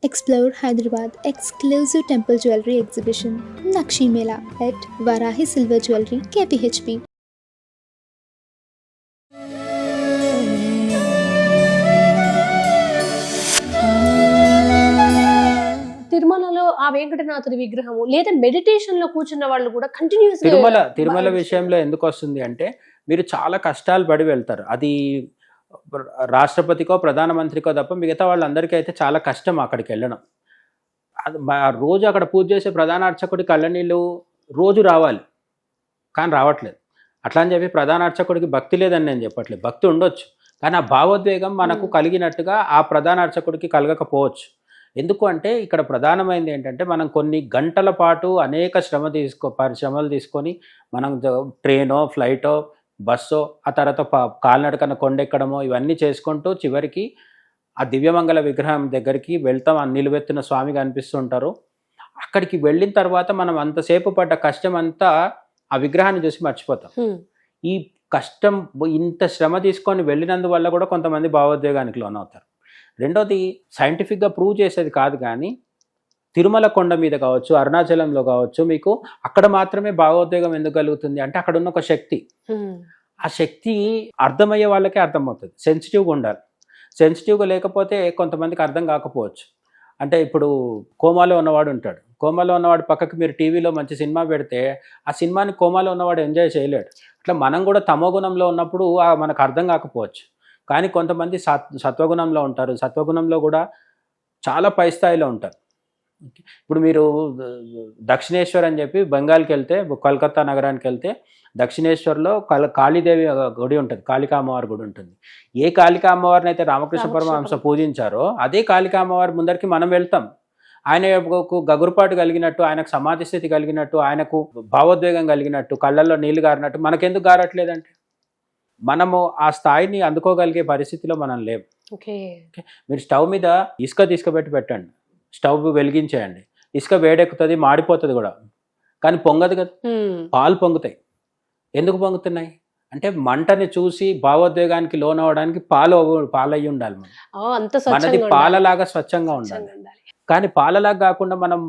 Explore Hyderabad exclusive temple jewelry exhibition Nakshi Mela at Varahi Silver Jewelry KPHP. తిరుమలలో ఆ వెంకటనాథుడి విగ్రహము లేదా meditation లో కూర్చున్న వాళ్ళు కూడా కంటిన్యూస్ తిరుమల విషయంలో ఎందుకు వస్తుంది అంటే మీరు చాలా కష్టాలు పడి వెళ్తారు. అది రాష్ట్రపతికో ప్రధానమంత్రికో తప్ప మిగతా వాళ్ళందరికీ అయితే చాలా కష్టం అక్కడికి వెళ్ళడం. అది రోజు అక్కడ పూజ చేసే ప్రధాన అర్చకుడి కళ్ళనీళ్ళు రోజు రావాలి, కానీ రావట్లేదు. అట్లా అని చెప్పి ప్రధాన అర్చకుడికి భక్తి లేదని నేను చెప్పట్లేదు, భక్తి ఉండొచ్చు, కానీ ఆ భావోద్వేగం మనకు కలిగినట్టుగా ఆ ప్రధాన అర్చకుడికి కలగకపోవచ్చు. ఎందుకు అంటే ఇక్కడ ప్రధానమైనది ఏంటంటే మనం కొన్ని గంటల పాటు అనేక శ్రమలు తీసుకొని మనం ట్రైనో ఫ్లైటో బస్సో ఆ తర్వాత కాలినడకన కొండెక్కడమో ఇవన్నీ చేసుకుంటూ చివరికి ఆ దివ్యమంగళ విగ్రహం దగ్గరికి వెళ్తాం. ఆ నిలువెత్తున స్వామి కనిపిస్తుంటారు. అక్కడికి వెళ్ళిన తర్వాత మనం అంతసేపు పడ్డ కష్టం అంతా ఆ విగ్రహాన్ని చూసి మర్చిపోతాం. ఈ కష్టం ఇంత శ్రమ తీసుకొని వెళ్ళినందువల్ల కూడా కొంతమంది భావోద్వేగానికి లోనవుతారు. రెండోది సైంటిఫిక్గా ప్రూవ్ చేసేది కాదు, కానీ తిరుమల కొండ మీద కావచ్చు, అరుణాచలంలో కావచ్చు, మీకు అక్కడ మాత్రమే భావోద్వేగం ఎందుకు కలుగుతుంది అంటే అక్కడ ఉన్న ఒక శక్తి, ఆ శక్తి అర్థమయ్యే వాళ్ళకే అర్థమవుతుంది. సెన్సిటివ్గా ఉండాలి. సెన్సిటివ్గా లేకపోతే కొంతమందికి అర్థం కాకపోవచ్చు. అంటే ఇప్పుడు కోమాలో ఉన్నవాడు ఉంటాడు, కోమాలో ఉన్నవాడు పక్కకి మీరు టీవీలో మంచి సినిమా పెడితే ఆ సినిమాని కోమాలో ఉన్నవాడు ఎంజాయ్ చేయలేడు. అట్లా మనం కూడా తమోగుణంలో ఉన్నప్పుడు మనకు అర్థం కాకపోవచ్చు. కానీ కొంతమంది సత్వగుణంలో ఉంటారు, సత్వగుణంలో కూడా చాలా పై స్థాయిలో ఉంటారు. ఇప్పుడు మీరు దక్షిణేశ్వర్ అని చెప్పి బెంగాల్కి వెళ్తే, కలకత్తా నగరానికి వెళ్తే దక్షిణేశ్వర్లో కాళీదేవి గుడి ఉంటుంది, కాళికా అమ్మవారి గుడి ఉంటుంది. ఏ కాళికా అమ్మవారిని అయితే రామకృష్ణ పరమహంస పూజించారో అదే కాళికా అమ్మవారి ముందరికి మనం వెళ్తాం. ఆయనకు గగురుపాటు కలిగినట్టు, ఆయనకు సమాధి స్థితి కలిగినట్టు, ఆయనకు భావోద్వేగం కలిగినట్టు, కళ్ళల్లో నీళ్లు గారినట్టు మనకెందుకు గారట్లేదంటే మనము ఆ స్థాయిని అందుకోగలిగే పరిస్థితిలో మనం లేవు. మీరు స్టవ్ మీద ఇసుక తీసుకుపెట్టి పెట్టండి, స్టవ్ వెలిగించేయండి, ఇసుక వేడెక్కుతుంది, మాడిపోతుంది కూడా, కానీ పొంగదు కదా. పాలు పొంగుతాయి. ఎందుకు పొంగుతున్నాయి అంటే మంటని చూసి భావోద్వేగానికి లోనవడానికి పాలయ్యి ఉండాలి. మనది పాలలాగా స్వచ్ఛంగా ఉండాలి. కానీ పాలలాగా కాకుండా మనం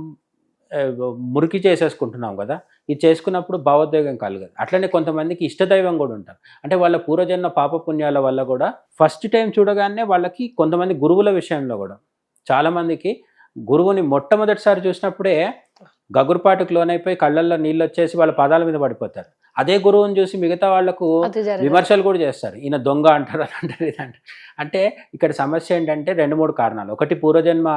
మురికి చేసేసుకుంటున్నాం కదా. ఇది చేసుకున్నప్పుడు భావోద్వేగం కలగదు. అట్లనే కొంతమందికి ఇష్టదైవం కూడా ఉంటారు. అంటే వాళ్ళ పూర్వజన్మ పాపపుణ్యాల వల్ల కూడా ఫస్ట్ టైం చూడగానే వాళ్ళకి, కొంతమంది గురువుల విషయంలో కూడా చాలామందికి గురువుని మొట్టమొదటిసారి చూసినప్పుడే గగురుపాటుకు లోనైపోయి కళ్ళల్లో నీళ్ళు వచ్చేసి వాళ్ళ పాదాల మీద పడిపోతారు. అదే గురువుని చూసి మిగతా వాళ్లకు విమర్శలు కూడా చేస్తారు, ఈయన దొంగ అంటారు, అని అంటారు, ఇది అంటారు. అంటే ఇక్కడ సమస్య ఏంటంటే 2-3 కారణాలు. ఒకటి, పూర్వజన్మ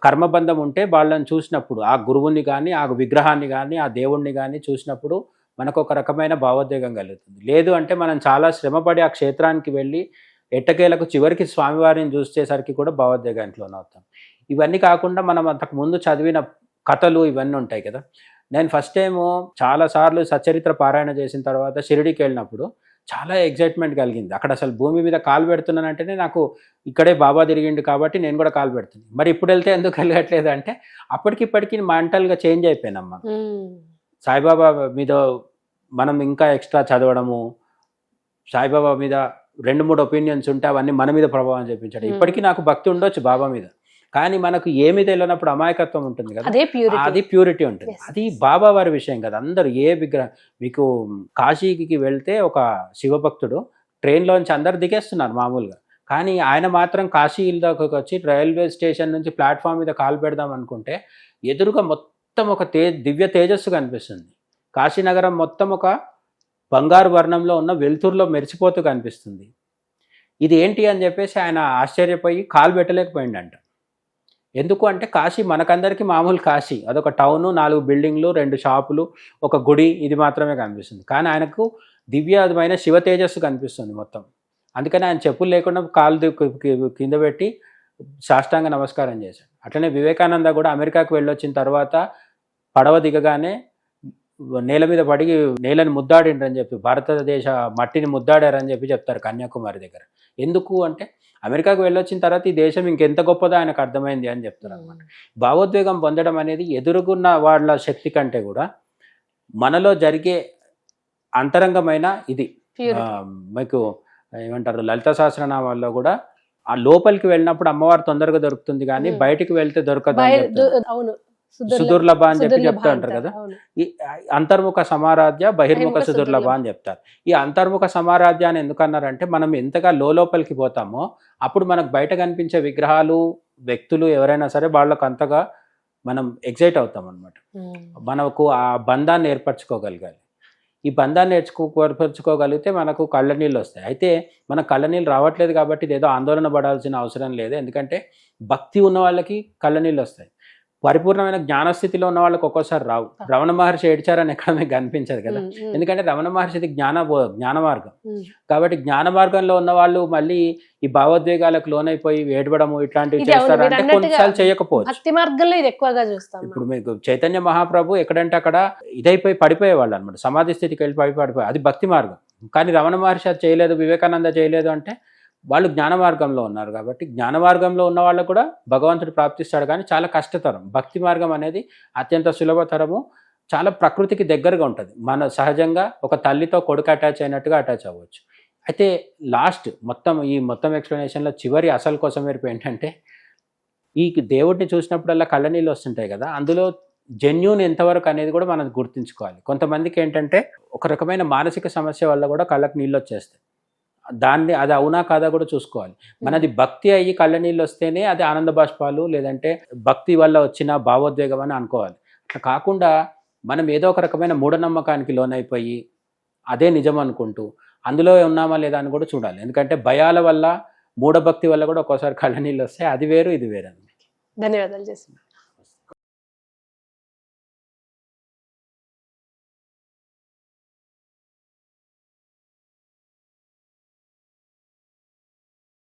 కర్మబంధం ఉంటే వాళ్ళని చూసినప్పుడు, ఆ గురువుని కానీ, ఆ విగ్రహాన్ని కానీ, ఆ దేవుణ్ణి కానీ చూసినప్పుడు మనకు ఒక రకమైన భావోద్వేగం కలుగుతుంది. లేదు అంటే మనం చాలా శ్రమపడి ఆ క్షేత్రానికి వెళ్ళి ఎట్టకేలకు చివరికి స్వామివారిని చూసేసరికి కూడా భావోద్వేగానికి లోనవుతాం. ఇవన్నీ కాకుండా మనం అంతకు ముందు చదివిన కథలు ఇవన్నీ ఉంటాయి కదా. నేను ఫస్ట్ టైము చాలాసార్లు సచ్చరిత్ర పారాయణ చేసిన తర్వాత షిరిడీకి వెళ్ళినప్పుడు చాలా ఎగ్జైట్మెంట్ కలిగింది. అక్కడ అసలు భూమి మీద కాలు పెడుతున్నానంటేనే నాకు ఇక్కడే బాబా తిరిగిండు కాబట్టి నేను కూడా కాలు పెడుతున్నాను. మరి ఇప్పుడు వెళ్తే ఎందుకు కలగట్లేదు అంటే అప్పటికిప్పటికీ మెంటల్గా చేంజ్ అయిపోయినమ్మా. సాయిబాబా మీద మనం ఇంకా ఎక్స్ట్రా చదవడము, సాయిబాబా మీద 2-3 ఒపీనియన్స్ ఉంటే అవన్నీ మన మీద ప్రభావం చూపించడం. ఇప్పటికీ నాకు భక్తి ఉండొచ్చు బాబా మీద, కానీ మనకు ఏమి తెలియనప్పుడు అమాయకత్వం ఉంటుంది కదా, అది ప్యూరిటీ ఉంటుంది. అది బాబా వారి విషయం కదా. అందరూ ఏ విగ్రహం, మీకు కాశీకి వెళ్తే ఒక శివభక్తుడు ట్రైన్లోంచి అందరు దిగేస్తున్నారు మామూలుగా, కానీ ఆయన మాత్రం కాశీలోకి వచ్చి రైల్వే స్టేషన్ నుంచి ప్లాట్ఫామ్ మీద కాలు పెడదాం అనుకుంటే ఎదురుగా మొత్తం ఒక దివ్య తేజస్సు కనిపిస్తుంది. కాశీనగరం మొత్తం ఒక బంగారు వర్ణంలో ఉన్న వెలుతురులో మెరిచిపోతూ కనిపిస్తుంది. ఇది ఏంటి అని చెప్పేసి ఆయన ఆశ్చర్యపోయి కాలు పెట్టలేకపోయిండంట. ఎందుకు అంటే కాశీ మనకందరికీ మామూలు కాశీ, అదొక టౌను, 4 బిల్డింగ్లు, 2 షాపులు, ఒక గుడి, ఇది మాత్రమే కనిపిస్తుంది. కానీ ఆయనకు దివ్యమైన శివ తేజస్సు కనిపిస్తుంది మొత్తం. అందుకని ఆయన చెప్పులు లేకుండా కాలు కింద పెట్టి సాష్టాంగ నమస్కారం చేశాడు. అట్లనే వివేకానంద కూడా అమెరికాకు వెళ్ళొచ్చిన తర్వాత పడవ దిగగానే నేల మీద పడి నేలని ముద్దాడిండ్రని చెప్పి, భారతదేశ మట్టిని ముద్దాడారని చెప్పి చెప్తారు కన్యాకుమారి దగ్గర. ఎందుకు అంటే అమెరికాకు వెళ్ళొచ్చిన తర్వాత ఈ దేశం ఇంకెంత గొప్పదో ఆయనకు అర్థమైంది అని చెప్తారు అనమాట. భావోద్వేగం పొందడం అనేది ఎదురుగున్న వాళ్ళ శక్తి కంటే కూడా మనలో జరిగే అంతరంగమైన ఇది. మీకు ఏమంటారు, లలిత సహస్రనామాల్లో కూడా ఆ లోపలికి వెళ్ళినప్పుడు అమ్మవారు తొందరగా దొరుకుతుంది కానీ బయటికి వెళ్తే దొరకదు అని చెప్తారు. అవును, సుదుర్లభ అని చెప్పి సుదుర్లభ చెప్తా ఉంటారు అంటారు. కదా. అవును. ఈ అంతర్ముఖ సమారాధ్య బహిర్ముఖ బహిర్ముఖ సుదుర్లభ సుదుర్లభ. అని చెప్తారు. ఈ అంతర్ముఖ సమారాధ్య అని ఎందుకన్నారంటే మనం ఎంతగా లోపలికి పోతామో అప్పుడు మనకు బయట కనిపించే విగ్రహాలు వ్యక్తులు ఎవరైనా సరే వాళ్ళకు అంతగా మనం ఎగ్జైట్ అవుతాం అనమాట. మనకు ఆ బంధాన్ని ఏర్పరచుకోగలగాలి. ఈ బంధాన్ని ఏర్పరచుకోగలిగితే మనకు కళ్ళ నీళ్ళు వస్తాయి. అయితే మనకు కళ్ళ నీళ్ళు రావట్లేదు కాబట్టి ఇదేదో ఆందోళన పడాల్సిన అవసరం లేదు. ఎందుకంటే భక్తి ఉన్న వాళ్ళకి కళ్ళ నీళ్ళు వస్తాయి. పరిపూర్ణమైన జ్ఞానస్థితిలో ఉన్న వాళ్ళకి ఒక్కోసారి రావు. రమణ మహర్షి ఏడ్చారని ఎక్కడ మీకు కనిపించదు కదా. ఎందుకంటే రమణ మహర్షిది జ్ఞాన మార్గం కాబట్టి జ్ఞాన మార్గంలో ఉన్న వాళ్ళు మళ్ళీ ఈ భావోద్వేగాలకు లోనైపోయి ఏడవడము ఇట్లాంటివి ఇది అవును, చేస్తారంటే మీరు కొన్నిసార్లు అన్నట్టుగా చేయకపోవచ్చు. భక్తి మార్గంలో ఇది ఎక్కువగా చూస్తాం. ఇప్పుడు మీకు చైతన్య మహాప్రభు ఎక్కడంటే అక్కడ ఇదైపోయి పడిపోయేవాళ్ళు అనమాట. సమాధి స్థితికి వెళ్ళి పడిపోయి అది భక్తి మార్గం. కానీ రమణ మహర్షి అది చేయలేదు, వివేకానంద చేయలేదు అంటే వాళ్ళు జ్ఞాన మార్గంలో ఉన్నారు. కాబట్టి జ్ఞాన మార్గంలో ఉన్న వాళ్ళకు కూడా భగవంతుడు ప్రాప్తిస్తాడు. కానీ చాలా కష్టతరం. భక్తి మార్గం అనేది అత్యంత సులభతరము, చాలా ప్రకృతికి దగ్గరగా ఉంటుంది. మన సహజంగా ఒక తల్లితో కొడుకు అటాచ్ అయినట్టుగా అటాచ్ అవ్వచ్చు. అయితే లాస్ట్ ఈ మొత్తం ఎక్స్ప్లెనేషన్లో చివరి అసలు కోసం మేరకు ఏంటంటే ఈ దేవుడిని చూసినప్పుడల్లా కళ్ళ నీళ్ళు వస్తుంటాయి కదా, అందులో జెన్యూన్ ఎంతవరకు అనేది కూడా మనం గుర్తుంచుకోవాలి. కొంతమందికి ఏంటంటే ఒక రకమైన మానసిక సమస్య వల్ల కూడా కళ్ళకు నీళ్ళు వచ్చేస్తాయి. అది అవునా కాదా కూడా చూసుకోవాలి. మనది భక్తి అయ్యి కళ్ళ నీళ్ళు వస్తేనే అది ఆనంద బాష్పాలు లేదంటే భక్తి వల్ల వచ్చిన భావోద్వేగం అని అనుకోవాలి. అట్లా కాకుండా మనం ఏదో ఒక రకమైన మూఢనమ్మకానికి లోనైపోయి అదే నిజం అనుకుంటూ అందులో ఉన్నామా లేదా అని కూడా చూడాలి. ఎందుకంటే భయాల వల్ల మూఢభక్తి వల్ల కూడా ఒక్కోసారి కళ్ళ నీళ్ళు వస్తాయి. అది వేరు ఇది వేరు. ధన్యవాదాలు చేసి